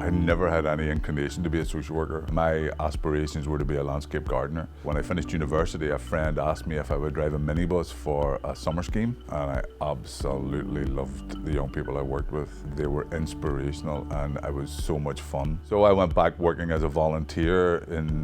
I never had any inclination to be a social worker. My aspirations were to be a landscape gardener. When I finished university, a friend asked me if I would drive a minibus for a summer scheme, and I absolutely loved the young people I worked with. They were inspirational and it was so much fun. So I went back working as a volunteer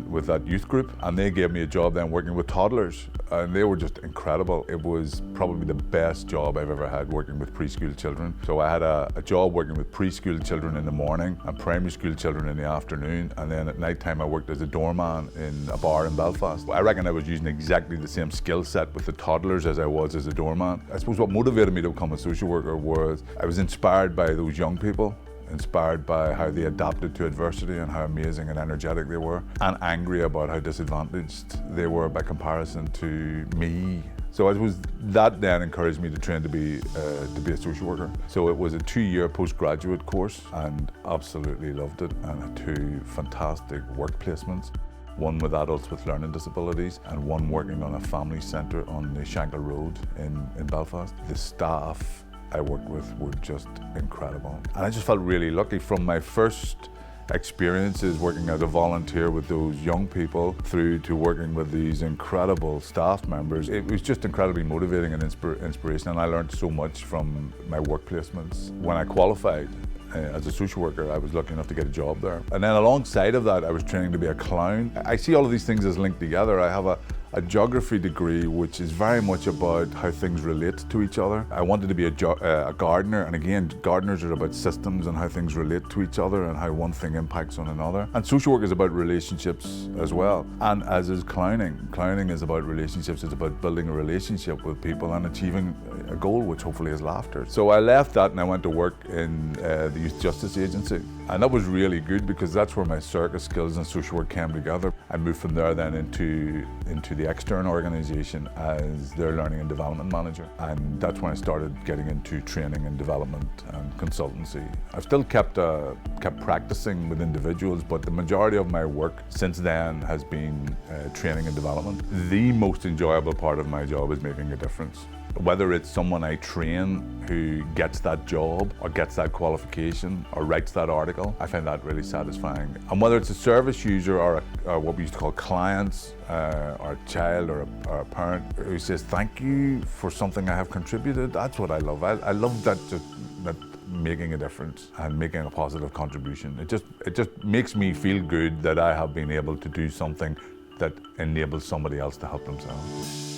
with that youth group, and they gave me a job then working with toddlers, and they were just incredible. It was probably the best job I've ever had, working with preschool children. So I had a job working with preschool children in the morning and primary school children in the afternoon, and then at night time I worked as a doorman in a bar in Belfast. I reckon I was using exactly the same skill set with the toddlers as I was as a doorman. I suppose what motivated me to become a social worker was I was inspired by those young people, inspired by how they adapted to adversity and how amazing and energetic they were, and angry about how disadvantaged they were by comparison to me. So it was that then encouraged me to train to be a social worker. So it was a 2-year postgraduate course, and absolutely loved it, and had 2 fantastic work placements. One with adults with learning disabilities and one working on a family centre on the Shankill Road in Belfast. The staff I worked with were just incredible. And I just felt really lucky from my first experiences working as a volunteer with those young people through to working with these incredible staff members. It was just incredibly motivating and inspirational, and I learned so much from my work placements. When I qualified as a social worker, I was lucky enough to get a job there. And then alongside of that, I was training to be a clown. I see all of these things as linked together. I have a geography degree, which is very much about how things relate to each other. I wanted to be a gardener, and again, gardeners are about systems and how things relate to each other and how one thing impacts on another. And social work is about relationships as well, and as is clowning. Clowning is about relationships. It's about building a relationship with people and achieving a goal, which hopefully is laughter. So I left that and I went to work in the Youth Justice Agency, and that was really good because that's where my circus skills and social work came together. I moved from there then into the external organisation as their learning and development manager, and that's when I started getting into training and development and consultancy. I've still kept practicing with individuals, but the majority of my work since then has been training and development. The most enjoyable part of my job is making a difference. Whether it's someone I train who gets that job or gets that qualification or writes that article, I find that really satisfying. And whether it's a service user or what we used to call clients, or a child or a parent who says thank you for something I have contributed, that's what I love. I love that making a difference and making a positive contribution. It just makes me feel good that I have been able to do something that enables somebody else to help themselves.